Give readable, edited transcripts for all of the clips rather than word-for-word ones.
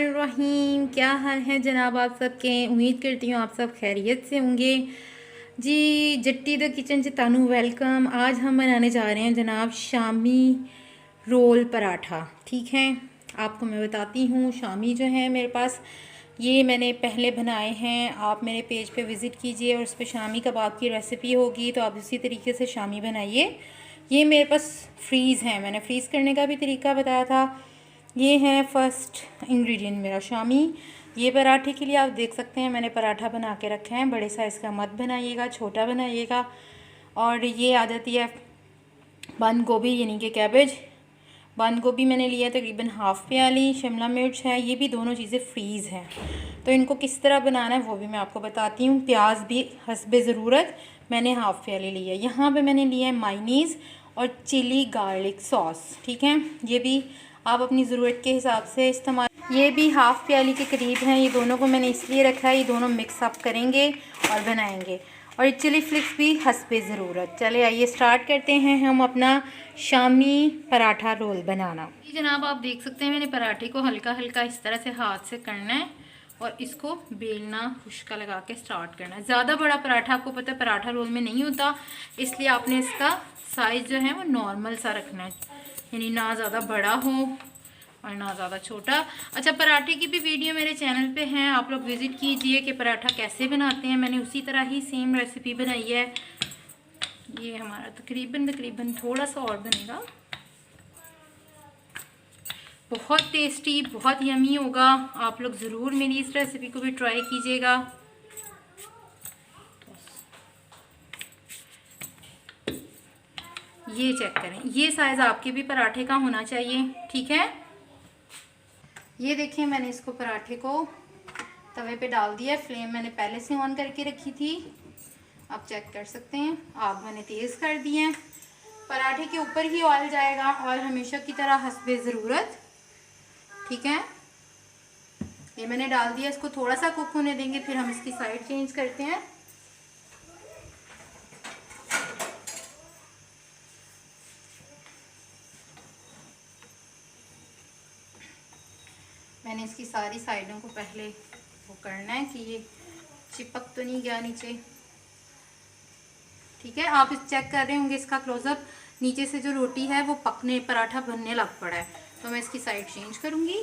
बिस्मिल्लाहिर्रहमानिर्रहीम। क्या हाल है जनाब आप सबके। उम्मीद करती हूँ आप सब खैरियत से होंगे जी। जट्टी द किचन से तानू वेलकम। आज हम बनाने जा रहे हैं जनाब शामी रोल पराठा। ठीक है, आपको मैं बताती हूँ। शामी जो है मेरे पास ये मैंने पहले बनाए हैं। आप मेरे पेज पे विज़िट कीजिए और उस पर शामी कबाब की रेसिपी होगी, तो आप उसी तरीके से शामी बनाइए। ये मेरे पास फ्रीज़ हैं, मैंने फ्रीज़ करने का भी तरीका बताया था। ये है फर्स्ट इंग्रेडिएंट मेरा शामी। ये पराठे के लिए आप देख सकते हैं मैंने पराठा बना के रखा है। बड़े साइज़ का मत बनाइएगा, छोटा बनाइएगा। और ये आ जाती है बंद गोभी यानी कि कैबेज। बंद गोभी मैंने लिया तकरीबन हाफ़ प्याली। शिमला मिर्च है, ये भी दोनों चीज़ें फ्रीज़ हैं। तो इनको किस तरह बनाना है वो भी मैं आपको बताती हूँ। प्याज भी हस्बे ज़रूरत मैंने हाफ़ प्याली लिया है। यहाँ पे मैंने लिया है मायनीज़ और चिली गार्लिक सॉस। ठीक है, ये भी आप अपनी ज़रूरत के हिसाब से इस्तेमाल। ये भी हाफ़ प्याली के करीब हैं। ये दोनों को मैंने इसलिए रखा है, ये दोनों मिक्स अप करेंगे और बनाएंगे। और चिली फ्लिक्स भी हस्बे ज़रूरत। चले आइए स्टार्ट करते हैं हम अपना शामी पराठा रोल बनाना। जी जनाब, आप देख सकते हैं मैंने पराठे को हल्का हल्का इस तरह से हाथ से करना है और इसको बेलना खुश्का लगा के स्टार्ट करना है। ज़्यादा बड़ा पराठा आपको पता है पराठा रोल में नहीं होता, इसलिए आपने इसका साइज़ जो है वो नॉर्मल सा रखना है, यानी ना ज़्यादा बड़ा हो और ना ज़्यादा छोटा। अच्छा, पराठे की भी वीडियो मेरे चैनल पे हैं, आप लोग विज़िट कीजिए कि पराठा कैसे बनाते हैं। मैंने उसी तरह ही सेम रेसिपी बनाई है। ये हमारा तकरीबन थोड़ा सा और बनेगा। बहुत टेस्टी, बहुत यमी होगा। आप लोग ज़रूर मेरी इस रेसिपी को भी ट्राई कीजिएगा। ये चेक करें, ये साइज़ आपके भी पराठे का होना चाहिए। ठीक है, ये देखिए मैंने इसको पराठे को तवे पे डाल दिया। फ्लेम मैंने पहले से ऑन करके रखी थी, आप चेक कर सकते हैं। आग मैंने तेज़ कर दी है। पराठे के ऊपर ही ऑयल जाएगा, ऑयल हमेशा की तरह हस्बे ज़रूरत। ठीक है, ये मैंने डाल दिया। इसको थोड़ा सा कुक होने देंगे, फिर हम इसकी साइड चेंज करते हैं। मैंने इसकी सारी साइडों को पहले वो करना है कि ये चिपक तो नहीं गया नीचे। ठीक है, आप इस चेक कर रहे होंगे इसका क्लोजअप, नीचे से जो रोटी है वो पकने, पराठा बनने लग पड़ा है। तो मैं इसकी साइड चेंज करूंगी।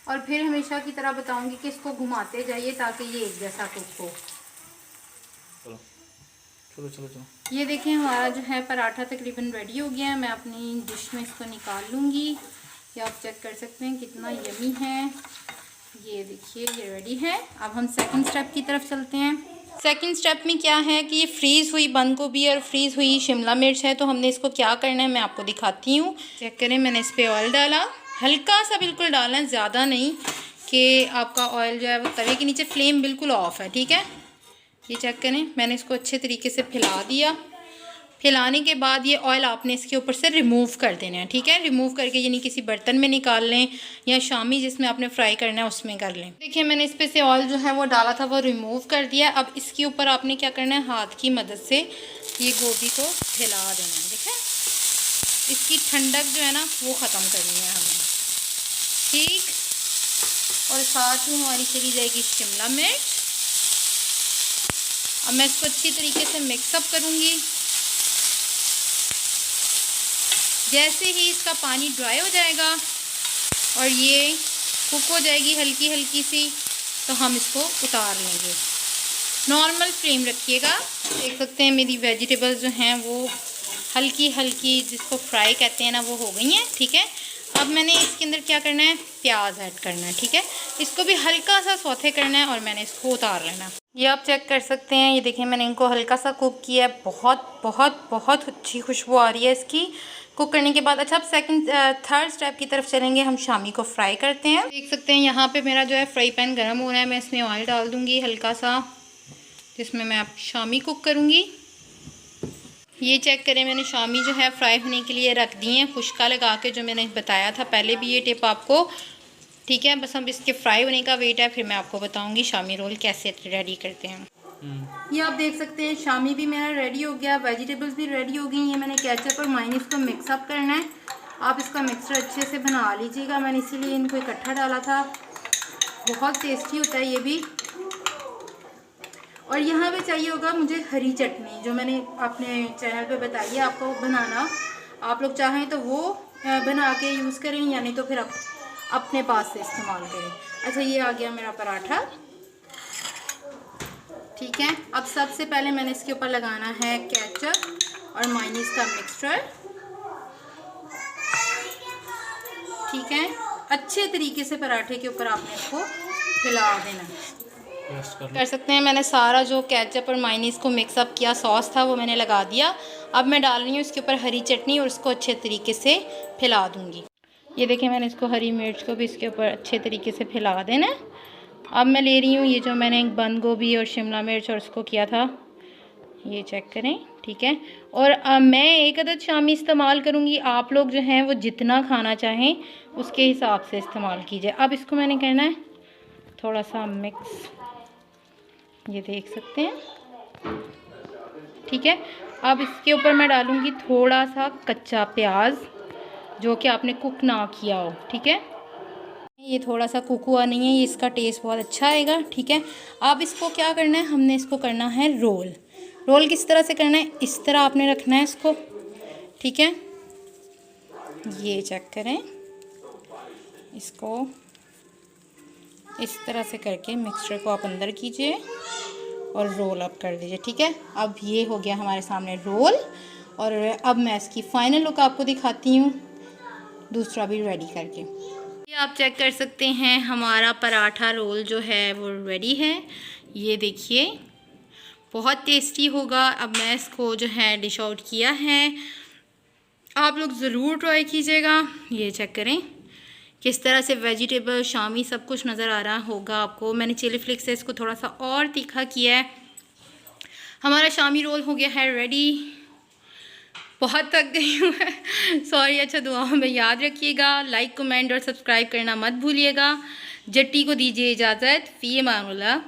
और फिर हमेशा की तरह बताऊंगी कि इसको घुमाते जाइए ताकि ये एक जैसा कुक हो। चलो चलो चलो। ये देखिए हमारा जो है पराठा तकरीबन रेडी हो गया है। मैं अपनी डिश में इसको निकाल लूँगी। ये आप चेक कर सकते हैं कितना यमी है। ये देखिए ये रेडी है। अब हम सेकंड स्टेप की तरफ चलते हैं। सेकंड स्टेप में क्या है कि ये फ्रीज़ हुई बंद गोभी और फ्रीज़ हुई शिमला मिर्च है, तो हमने इसको क्या करना है मैं आपको दिखाती हूँ। चेक करें, मैंने इस पर ऑयल डाला, हल्का सा बिल्कुल डालना है, ज़्यादा नहीं कि आपका ऑयल जो है वो तवे के नीचे। फ्लेम बिल्कुल ऑफ है। ठीक है, ये चेक करें, मैंने इसको अच्छे तरीके से फैला दिया। फैलाने के बाद ये ऑयल आपने इसके ऊपर से रिमूव कर देना है। ठीक है, रिमूव करके यानी किसी बर्तन में निकाल लें या शामी जिसमें आपने फ्राई करना है उसमें कर लें। देखिए मैंने इस पे से ऑयल जो है वो डाला था वो रिमूव कर दिया। अब इसके ऊपर आपने क्या करना है, हाथ की मदद से ये गोभी को फैला देना है। देखिए इसकी ठंडक जो है ना वो ख़त्म करनी है हमें। ठीक, और साथ ही हमारी चली जाएगी शिमला मिर्च। अब मैं इसको अच्छी तरीके से मिक्सअप करूँगी। जैसे ही इसका पानी ड्राई हो जाएगा और ये कुक हो जाएगी हल्की हल्की सी, तो हम इसको उतार लेंगे। नॉर्मल फ्लेम रखिएगा। देख सकते हैं मेरी वेजिटेबल्स जो हैं वो हल्की हल्की, जिसको फ्राई कहते हैं ना, वो हो गई हैं। ठीक है, अब मैंने इसके अंदर क्या करना है, प्याज ऐड करना है। ठीक है, इसको भी हल्का सा सौथे करना है और मैंने इसको उतार लेना। ये आप चेक कर सकते हैं, ये देखिए मैंने इनको हल्का सा कुक किया है। बहुत बहुत बहुत अच्छी खुशबू आ रही है इसकी कुक करने के बाद। अच्छा, अब थर्ड स्टेप की तरफ चलेंगे। हम शामी को फ्राई करते हैं। देख सकते हैं यहाँ पे मेरा जो है फ्राई पैन गर्म हो रहा है। मैं इसमें ऑयल डाल दूँगी हल्का सा, जिसमें मैं अब शामी कुक करूँगी। ये चेक करें, मैंने शामी जो है फ्राई होने के लिए रख दी हैं खुश्का लगा के, जो मैंने बताया था पहले भी ये टिप आपको। ठीक है, बस हम इसके फ्राई होने का वेट है, फिर मैं आपको बताऊंगी शामी रोल कैसे रेडी करते हैं। ये आप देख सकते हैं शामी भी मेरा रेडी हो गया, वेजिटेबल्स भी रेडी हो गई। ये मैंने केचप और मायोनीज को मिक्सअप करना है। आप इसका मिक्सचर अच्छे से बना लीजिएगा, मैंने इसीलिए इनको इकट्ठा डाला था। बहुत टेस्टी होता है ये भी। और यहाँ पे चाहिए होगा मुझे हरी चटनी, जो मैंने अपने चैनल पे बताई है आपको बनाना। आप लोग चाहें तो वो बना के यूज़ करें, या नहीं तो फिर आप अपने पास से इस्तेमाल करें। अच्छा, ये आ गया मेरा पराठा। ठीक है, अब सबसे पहले मैंने इसके ऊपर लगाना है केचप और मायोनीज का मिक्सचर। ठीक है, अच्छे तरीके से पराठे के ऊपर आपने इसको फैला देना कर सकते हैं। मैंने सारा जो केचप और मायोनीज को मिक्सअप किया सॉस था वो मैंने लगा दिया। अब मैं डाल रही हूँ इसके ऊपर हरी चटनी और उसको अच्छे तरीके से फैला दूँगी। ये देखें, मैंने इसको हरी मिर्च को भी इसके ऊपर अच्छे तरीके से फैला देना है। अब मैं ले रही हूँ ये जो मैंने बंद गोभी और शिमला मिर्च और उसको किया था, ये चेक करें। ठीक है, और मैं एक अदद शामी इस्तेमाल करूँगी। आप लोग जो हैं वो जितना खाना चाहें उसके हिसाब से इस्तेमाल कीजिए। अब इसको मैंने करना है थोड़ा सा मिक्स, ये देख सकते हैं। ठीक है, अब इसके ऊपर मैं डालूँगी थोड़ा सा कच्चा प्याज जो कि आपने कुक ना किया हो। ठीक है, ये थोड़ा सा कुक हुआ नहीं है, ये इसका टेस्ट बहुत अच्छा आएगा। ठीक है, अब इसको क्या करना है, हमने इसको करना है रोल। रोल किस तरह से करना है, इस तरह आपने रखना है इसको। ठीक है, ये चेक करें, इसको इस तरह से करके मिक्सचर को आप अंदर कीजिए और रोल अप कर दीजिए। ठीक है, अब ये हो गया हमारे सामने रोल। और अब मैं इसकी फाइनल लुक आपको दिखाती हूँ दूसरा भी रेडी करके। ये आप चेक कर सकते हैं, हमारा पराठा रोल जो है वो रेडी है। ये देखिए, बहुत टेस्टी होगा। अब मैं इसको जो है डिश आउट किया है, आप लोग ज़रूर ट्राई कीजिएगा। ये चेक करें किस तरह से वेजिटेबल शामी सब कुछ नज़र आ रहा होगा आपको। मैंने चिली फ्लेक्स से इसको थोड़ा सा और तीखा किया है। हमारा शामी रोल हो गया है रेडी। बहुत थक गई हूँ मैं, सॉरी। अच्छा, दुआओं में याद रखिएगा, लाइक कमेंट और सब्सक्राइब करना मत भूलिएगा। जट्टी को दीजिए इजाज़त। फ़ी अमान अल्लाह।